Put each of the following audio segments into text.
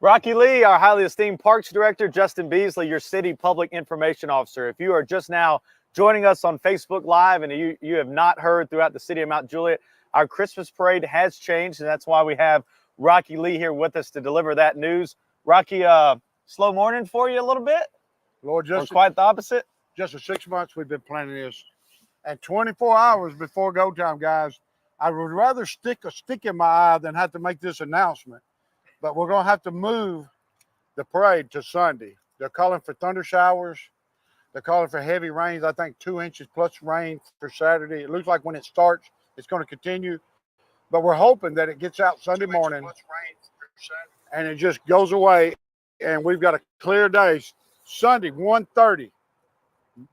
Rocky Lee, our highly esteemed Parks Director, Justin Beasley, your City Public Information Officer. If you are just now joining us on Facebook Live and you have not heard throughout the city of Mount Juliet, our Christmas parade has changed, and that's why we have Rocky Lee here with us to deliver that news. Rocky, slow morning for you a little bit? Lord, Or quite the opposite? just for 6 months we've been planning this. And 24 hours before go time, guys, I would rather stick a stick in my eye than have to make this announcement. But we're going to have to move the parade to Sunday. They're calling for thunder showers. They're calling for heavy rains, I think 2 inches plus rain for Saturday. It looks like when it starts, it's going to continue. But we're hoping that it gets out Sunday morning and it just goes away. And we've got a clear day. Sunday, 1:30.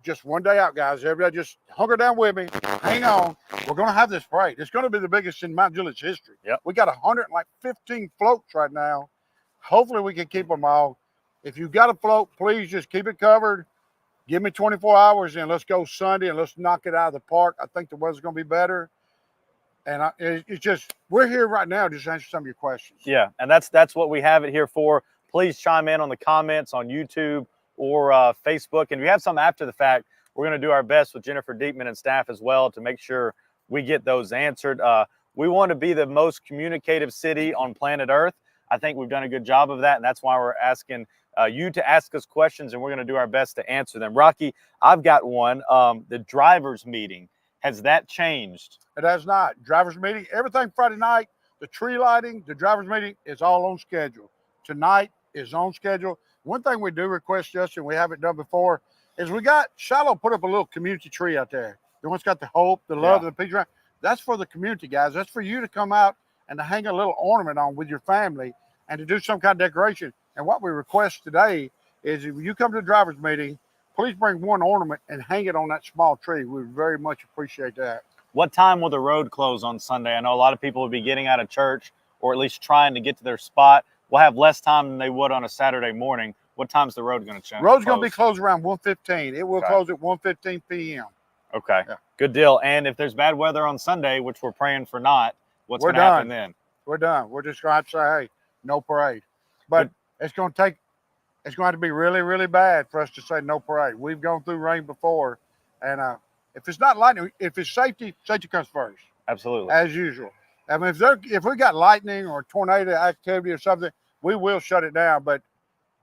Just one day out, guys. Everybody just hunker down with me. Hang on. We're going to have this parade. It's going to be the biggest in Mount Juliet's history. Yep. We got 115 floats right now. Hopefully we can keep them all. If you've got a float, please just keep it covered. Give me 24 hours and let's go Sunday and let's knock it out of the park. I think the weather's going to be better. And it's just, we're here right now just to answer some of your questions. Yeah, and that's what we have it here for. Please chime in on the comments on YouTube or Facebook. And if you have some after the fact, we're going to do our best with Jennifer Deepman and staff as well to make sure we get those answered. We want to be the most communicative city on planet Earth. I think we've done a good job of that, and that's why we're asking you to ask us questions, and we're going to do our best to answer them. Rocky, I've got one. The drivers' meeting, has that changed? It has not. Drivers meeting, everything Friday night, the tree lighting, the drivers meeting is all on schedule. Tonight is on schedule. One thing we do request, Justin, we haven't done before, is we got Shiloh put up a little community tree out there. The one's got the hope, the love, and the peace around. That's for the community, guys. That's for you to come out and to hang a little ornament on with your family and to do some kind of decoration. And what we request today is if you come to the drivers meeting, please bring one ornament and hang it on that small tree. We would very much appreciate that. What time will the road close on Sunday? I know a lot of people will be getting out of church or at least trying to get to their spot. We'll have less time than they would on a Saturday morning. What time's the road going to change? Road's going to be closed around 1:15. It will Okay. close at 1:15 p.m. Okay, Yeah. Good deal. And if there's bad weather on Sunday, which we're praying for not, what's We're going to happen done. then? We're done. We're just going to have to say, hey, no parade. But it's going to have to be really, really bad for us to say no parade. We've gone through rain before. And if it's not lightning, if it's safety, safety comes first, Absolutely. as usual. I mean, if we got lightning or tornado activity or something, we will shut it down. But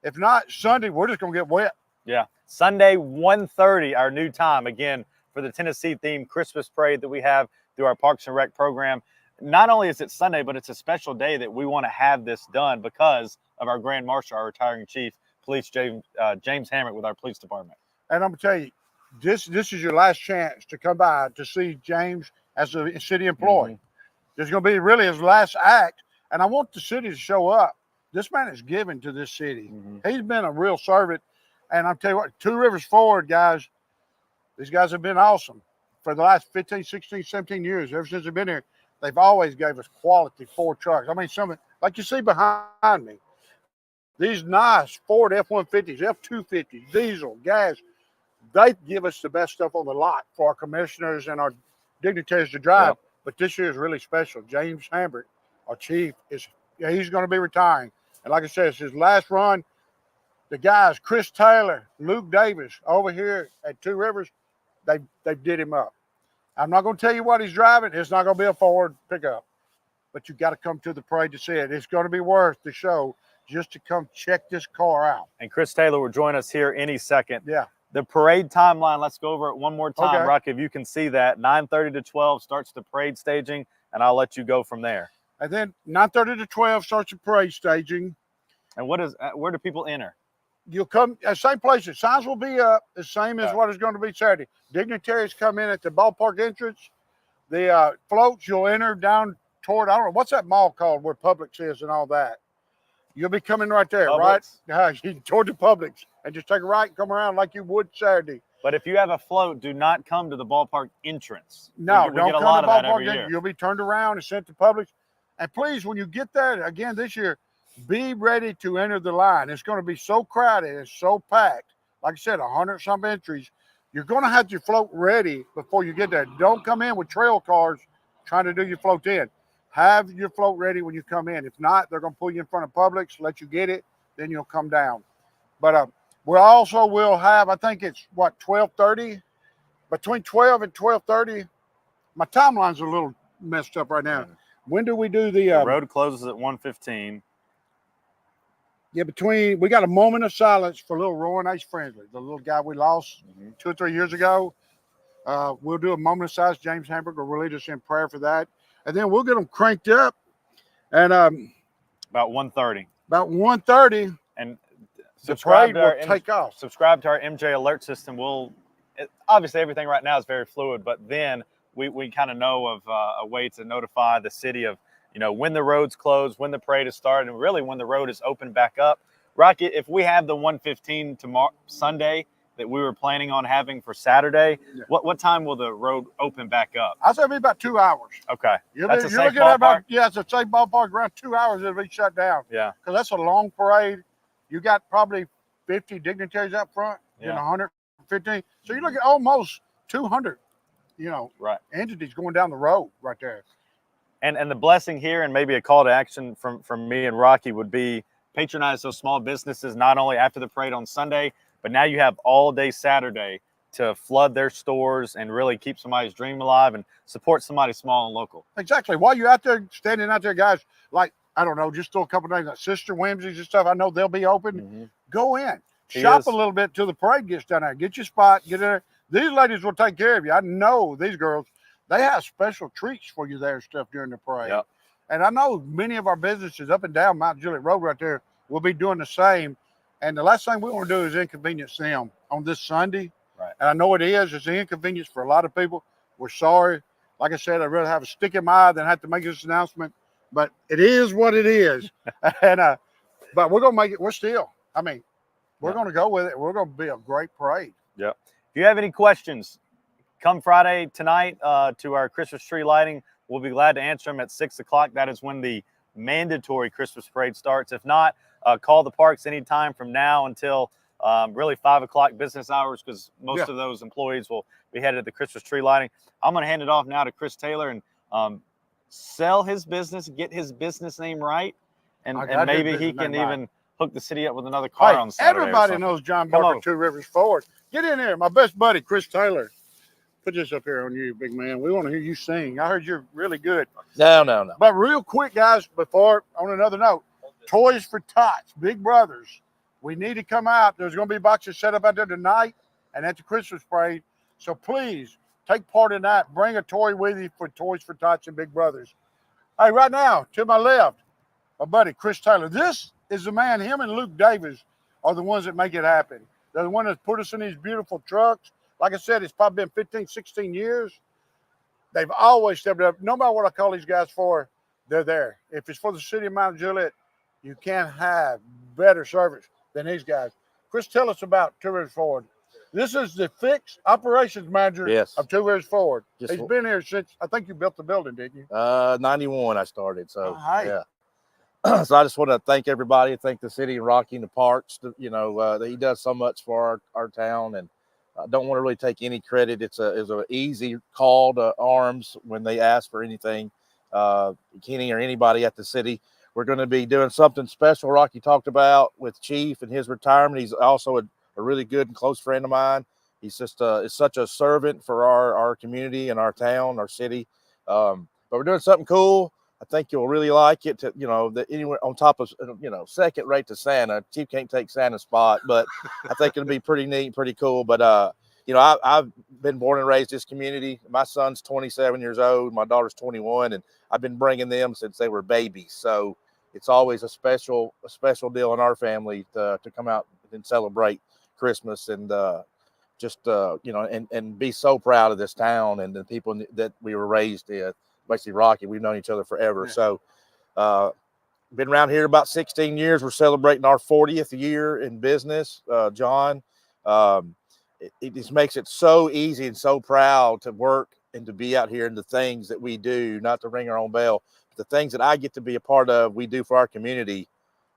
if not, Sunday, we're just going to get wet. Yeah. Sunday, 1:30, our new time, again, for the Tennessee-themed Christmas parade that we have through our Parks and Rec program. Not only is it Sunday, but it's a special day that we want to have this done because of our Grand Marshal, our retiring chief, Police James Hamrick with our police department. And I'm going to tell you, this is your last chance to come by to see James as a city employee. Mm-hmm. This is going to be really his last act. And I want the city to show up. This man is given to this city. Mm-hmm. He's been a real servant. And I'm telling you what, Two Rivers Forward, guys, these guys have been awesome for the last 15, 16, 17 years. Ever since they've been here, they've always gave us quality Ford trucks. I mean, some like you see behind me, these nice Ford F-150s, F-250s, diesel, gas, they give us the best stuff on the lot for our commissioners and our dignitaries to drive. Yep. But this year is really special. James Hamrick, our chief, he's going to be retiring. And like I said, it's his last run. The guys, Chris Taylor, Luke Davis, over here at Two Rivers, they did him up. I'm not going to tell you what he's driving. It's not going to be a Ford pickup. But you got to come to the parade to see it. It's going to be worth the show just to come check this car out. And Chris Taylor will join us here any second. Yeah. The parade timeline, let's go over it one more time, Okay. Rocky, if you can see that. 9:30 to 12 starts the parade staging, and I'll let you go from there. And then 9:30 to 12 starts the parade staging. And where do people enter? You'll come at same places. Signs will be up, the same as Okay. what is going to be Saturday. Dignitaries come in at the ballpark entrance. The floats, you'll enter down toward, I don't know, what's that mall called where Publix is and all that? You'll be coming right there, Publix? right? Toward the Publix. And just take a right and come around like you would Saturday. But if you have a float, do not come to the ballpark entrance. No, we don't get a come lot to of that ballpark every entrance. year. You'll be turned around and sent to Publix. And please, when you get there, again this year, be ready to enter the line. It's going to be so crowded. It's so packed. Like I said, 100-some entries. You're going to have your float ready before you get there. Don't come in with trail cars trying to do your float in. have your float ready when you come in. If not, they're going to pull you in front of Publix, let you get it, then you'll come down. But we also will have, I think it's what, 12:30, between 12 and 12:30. My timeline's a little messed up right now. When do we do The road closes at 1:15. Yeah, we got a moment of silence for little Rowan H. Friendly, the little guy we lost 2 or 3 years ago. We'll do a moment of silence. James Hamburger will lead us in prayer for that. And then we'll get them cranked up. And About 1:30. about 1:30, And the parade will take off. Subscribe to our MJ alert system. Obviously everything right now is very fluid, but then we kind of know of a way to notify the city of, when the road's closed, when the parade is started, and really when the road is open back up. Rocky, if we have the 1:15 tomorrow, Sunday, that we were planning on having for Saturday, what time will the road open back up? I'll say it'll be about 2 hours. Okay. That's a safe ballpark? Yeah, it's a safe ballpark. Around 2 hours, it'll be shut down. Yeah. Because that's a long parade. You got probably 50 dignitaries up front, and 115. So you look at almost 200, right, entities going down the road right there. And the blessing here, and maybe a call to action from me and Rocky, would be patronize those small businesses, not only after the parade on Sunday, but now you have all day Saturday to flood their stores and really keep somebody's dream alive and support somebody small and local. Exactly. While you're out there, standing out there, guys, like, I don't know, just throw a couple of names like Sister Whimsy's and stuff. I know they'll be open. Go in. Shop a little bit till the parade gets done there. Get your spot, get in there. These ladies will take care of you. I know these girls, they have special treats for you there and stuff during the parade. Yep. And I know many of our businesses up and down Mount Juliet Road right there will be doing the same. And the last thing we want to do is inconvenience them on this Sunday. Right. And I know it is. It's an inconvenience for a lot of people. We're sorry. Like I said, I'd rather have a stick in my eye than have to make this announcement. But it is what it is. And but we're going to make it. We're going to go with it. We're going to be a great parade. Yep. If you have any questions, come Friday tonight to our Christmas tree lighting. We'll be glad to answer them at 6 o'clock. That is when the mandatory Christmas parade starts. If not, call the parks anytime from now until really 5 o'clock business hours, because most of those employees will be headed to the Christmas tree lighting. I'm going to hand it off now to Chris Taylor and sell his business, get his business name right, and maybe he can even hook the city up with another car on Saturday. Everybody knows John Barker, Two Rivers Ford. Get in there. My best buddy, Chris Taylor. Put this up here on you, big man. We want to hear you sing. I heard you're really good. No. But real quick, guys, before, on another note, Toys for Tots, Big Brothers. We need to come out. There's going to be boxes set up out there tonight and at the Christmas parade. So please take part in that. Bring a toy with you for Toys for Tots and Big Brothers. Hey, right now, to my left, my buddy, Chris Taylor. This is the man. Him and Luke Davis are the ones that make it happen. They're the one that put us in these beautiful trucks. Like I said, it's probably been 15, 16 years. They've always stepped up. No matter what I call these guys for, they're there. If it's for the city of Mount Juliet, you can't have better service than these guys. Chris, tell us about Two Rivers Ford. This is the fixed operations manager of Two Rivers Ford. He's been here since, I think you built the building, didn't you? 91 I started. So, yeah. So I just want to thank everybody, thank the city and Rocky and the parks. That he does so much for our town, and I don't want to really take any credit. It's an easy call to arms when they ask for anything. Kenny or anybody at the city. We're going to be doing something special. Rocky talked about with Chief and his retirement. He's also a really good and close friend of mine. He's just is such a servant for our community and our town, our city. But we're doing something cool. I think you'll really like it. That anywhere on top of second rate to Santa. Chief can't take Santa's spot, but I think it'll be pretty neat, pretty cool. But I've been born and raised this community. My son's 27 years old, my daughter's 21, and I've been bringing them since they were babies. So it's always a special deal in our family to come out and celebrate Christmas and and be so proud of this town and the people that we were raised in. Basically, Rocky, we've known each other forever. So been around here about 16 years. We're celebrating our 40th year in business. John, it just makes it so easy and so proud to work and to be out here and the things that we do, not to ring our own bell, but the things that I get to be a part of, we do for our community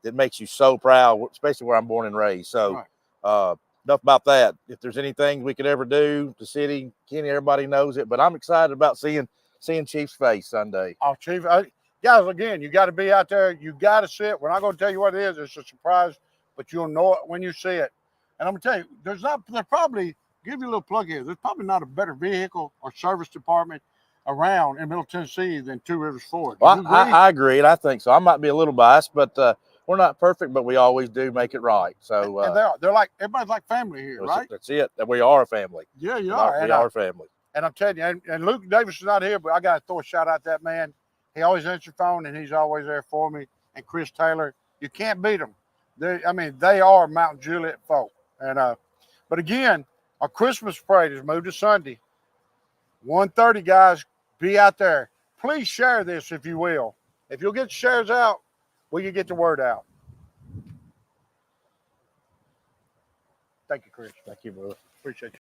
that makes you so proud, especially where I'm born and raised. So enough about that. If there's anything we could ever do, the city, Kenny, everybody knows it, but I'm excited about seeing Chief's face Sunday. Oh, Chief, guys, again, you got to be out there. You got to see it. We're not going to tell you what it is. It's a surprise, but you'll know it when you see it. And I'm going to tell you, there's probably, give you a little plug here, there's probably not a better vehicle or service department around in Middle Tennessee than Two Rivers Ford. Well, I agree, and I think so. I might be a little biased, but we're not perfect, but we always do make it right. So and they're like, everybody's like family here, right? That's it. We are a family. Yeah, you are. We are a family. And I'm telling you, and Luke Davis is not here, but I got to throw a shout out to that man. He always answers the phone, and he's always there for me. And Chris Taylor, you can't beat them. They are Mount Juliet folk. And but again, our Christmas parade is moved to Sunday, 1:30. Guys, be out there. Please share this if you will. If you'll get shares out, we can get the word out. Thank you, Chris. Thank you, brother. Appreciate you.